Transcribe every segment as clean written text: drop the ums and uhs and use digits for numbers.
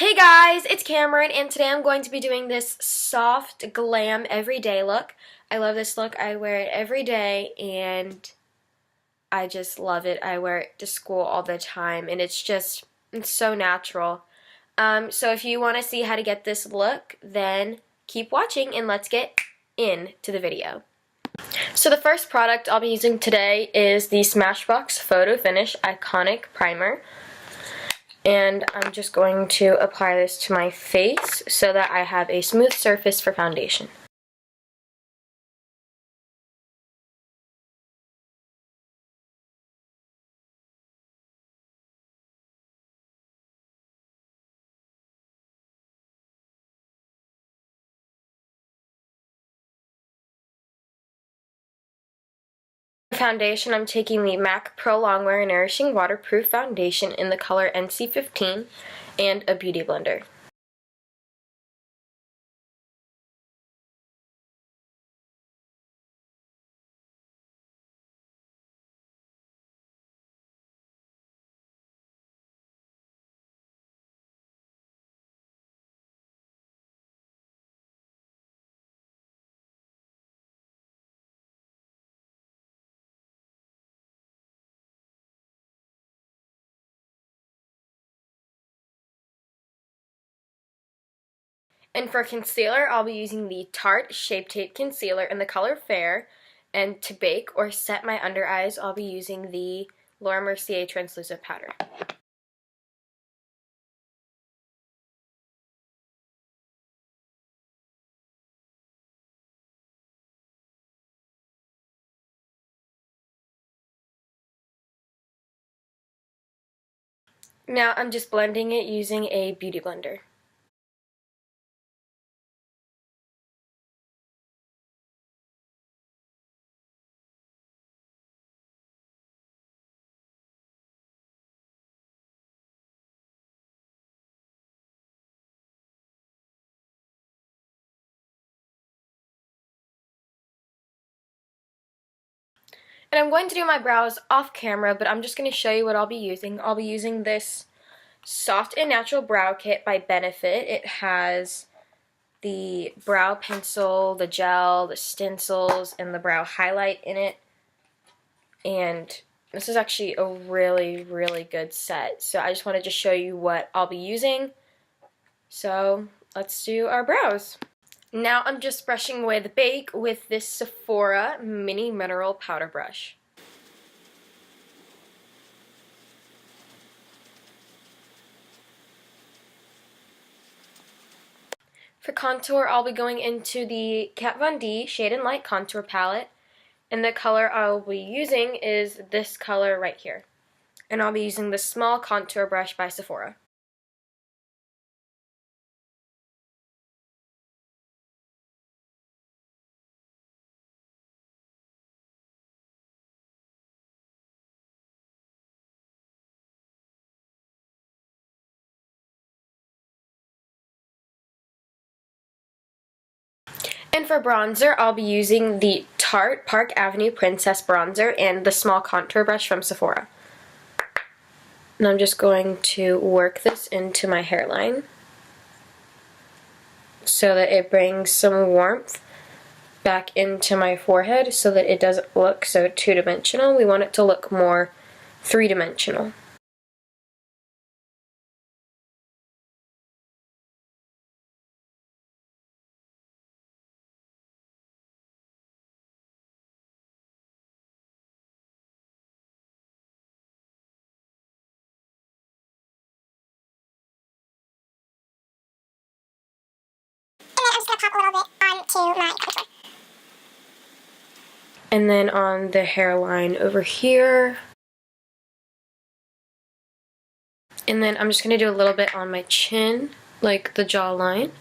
Hey guys, it's Cameron, and today I'm going to be doing this soft glam everyday look. I love this look. I wear it every day and I just love it. I wear it to school all the time and it's so natural. So if you want to see how to get this look, then keep watching and let's get into the video. So the first product I'll be using today is the SmashBox Photo Finish Iconic Primer. And I'm just going to apply this to my face so that I have a smooth surface for foundation. For foundation, I'm taking the MAC Prolong Nourishing Waterproof Foundation in the color NC15 and a beauty blender. And for concealer, I'll be using the Tarte Shape Tape Concealer in the color Fair. And to bake or set my under eyes, I'll be using the Laura Mercier Translucent Powder. Now I'm just blending it using a beauty blender. And I'm going to do my brows off camera, but I'm just going to show you what I'll be using. I'll be using this Soft and Natural Brow Kit by Benefit. It has the brow pencil, the gel, the stencils, and the brow highlight in it. And this is actually a really, really good set. So I just wanted to show you what I'll be using. So let's do our brows. Now I'm just brushing away the bake with this Sephora Mini Mineral Powder Brush. For contour, I'll be going into the Kat Von D Shade and Light Contour Palette, and the color I'll be using is this color right here. And I'll be using the small contour brush by Sephora. And for bronzer, I'll be using the Tarte Park Avenue Princess Bronzer and the small contour brush from Sephora. And I'm just going to work this into my hairline so that it brings some warmth back into my forehead so that it doesn't look so two-dimensional. We want it to look more three-dimensional. And then on the hairline over here. And then I'm just going to do a little bit on my chin, like the jawline.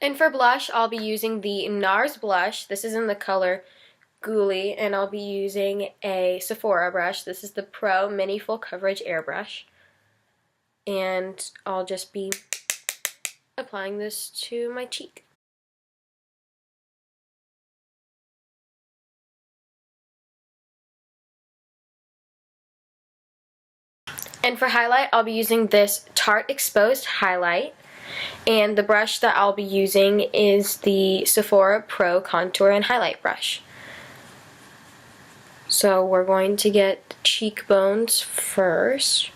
And for blush, I'll be using the Nars blush. This is in the color Goulue, and I'll be using a Sephora brush. This is the Pro Mini Full Coverage Airbrush. And I'll just be applying this to my cheek. And for highlight, I'll be using this Tarte Exposed Highlight. And the brush that I'll be using is the Sephora Pro Contour and Highlight brush. So we're going to get the cheekbones first.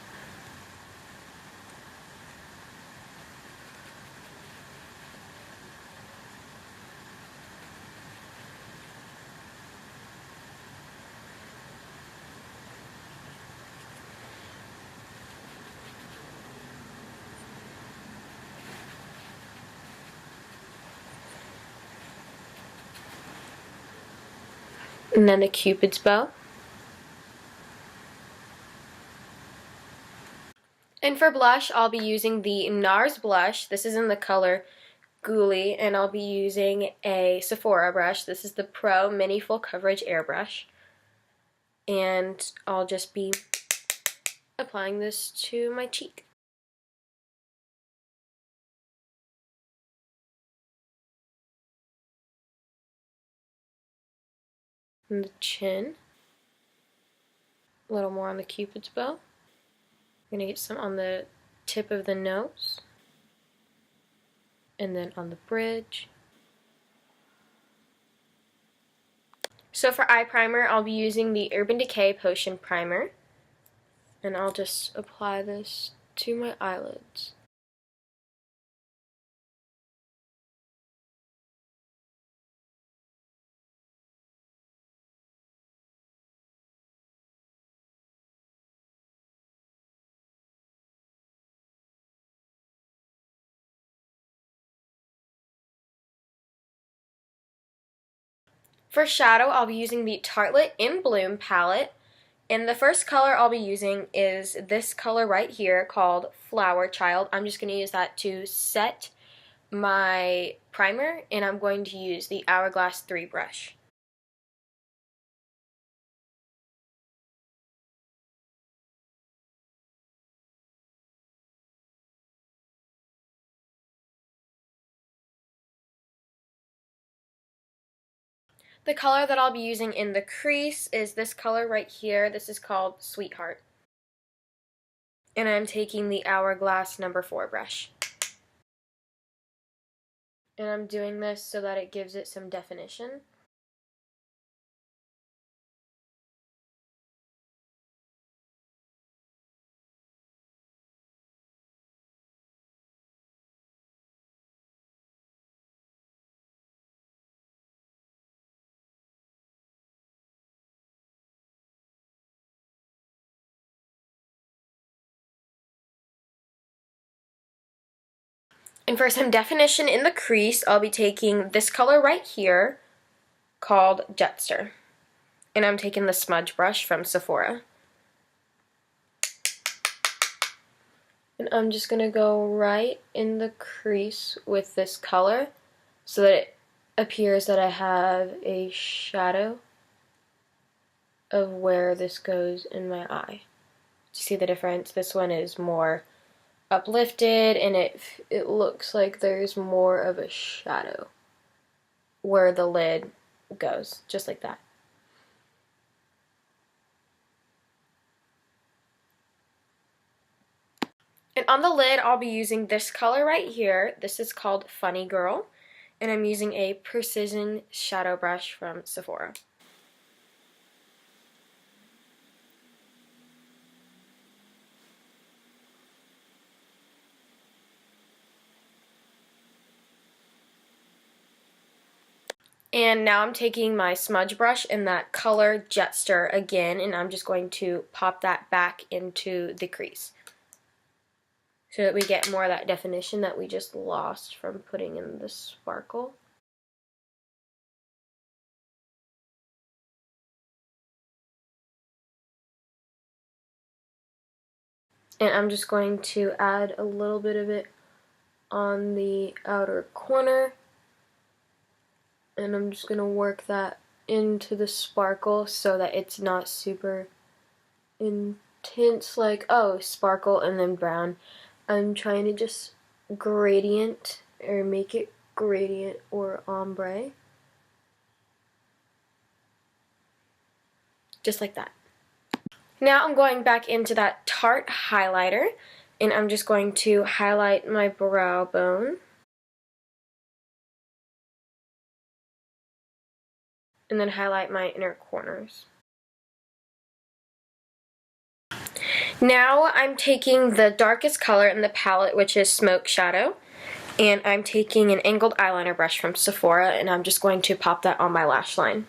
And then a Cupid's bow. And for blush, I'll be using the Nars blush. This is in the color Goulue, and I'll be using a Sephora brush. This is the Pro Mini Full Coverage Airbrush. And I'll just be applying this to my cheek. And the chin. A little more on the Cupid's bow. I'm gonna get some on the tip of the nose. And then on the bridge. So for eye primer, I'll be using the Urban Decay Potion Primer. And I'll just apply this to my eyelids. For shadow, I'll be using the Tartelette in Bloom palette. And the first color I'll be using is this color right here called Flower Child. I'm just going to use that to set my primer, and I'm going to use the Hourglass 3 brush. The color that I'll be using in the crease is this color right here. This is called Sweetheart. And I'm taking the Hourglass number 4 brush. And I'm doing this so that it gives it some definition. And for some definition in the crease, I'll be taking this color right here called Jetster. And I'm taking the smudge brush from Sephora. And I'm just going to go right in the crease with this color so that it appears that I have a shadow of where this goes in my eye. Do you see the difference? This one is more uplifted, and it looks like there's more of a shadow where the lid goes, just like that. And on the lid, I'll be using this color right here. This is called Funny Girl, and I'm using a precision shadow brush from Sephora. And now I'm taking my smudge brush in that color Jetster again, and I'm just going to pop that back into the crease so that we get more of that definition that we just lost from putting in the sparkle. And I'm just going to add a little bit of it on the outer corner. And I'm just going to work that into the sparkle so that it's not super intense, like, oh, sparkle and then brown. I'm trying to just gradient, or make it gradient or ombre. Just like that. Now I'm going back into that Tarte highlighter, and I'm just going to highlight my brow bone. And then highlight my inner corners. Now I'm taking the darkest color in the palette, which is Smoke Shadow, and I'm taking an angled eyeliner brush from Sephora, and I'm just going to pop that on my lash line.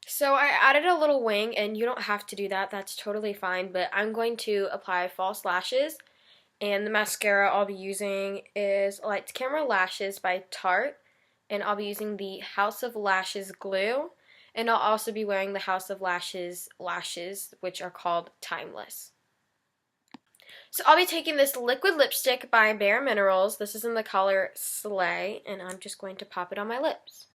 So I added a little wing, and you don't have to do that, that's totally fine, but I'm going to apply false lashes, and the mascara I'll be using is Lights Camera Lashes by Tarte, and I'll be using the House of Lashes glue, and I'll also be wearing the House of Lashes lashes, which are called Timeless. So I'll be taking this liquid lipstick by Bare Minerals. This is in the color Slay, and I'm just going to pop it on my lips.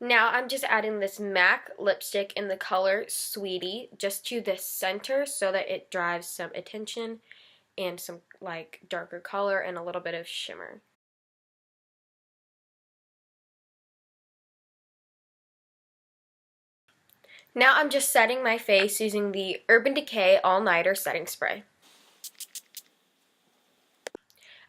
Now I'm just adding this MAC lipstick in the color Sweetie just to the center so that it drives some attention and some like darker color and a little bit of shimmer. Now I'm just setting my face using the Urban Decay All Nighter Setting Spray.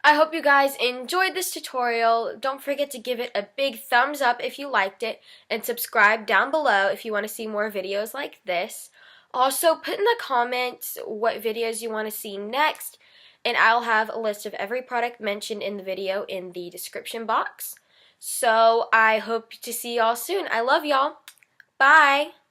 I hope you guys enjoyed this tutorial. Don't forget to give it a big thumbs up if you liked it, and subscribe down below if you want to see more videos like this. Also, put in the comments what videos you want to see next, and I'll have a list of every product mentioned in the video in the description box. So I hope to see y'all soon. I love y'all. Bye!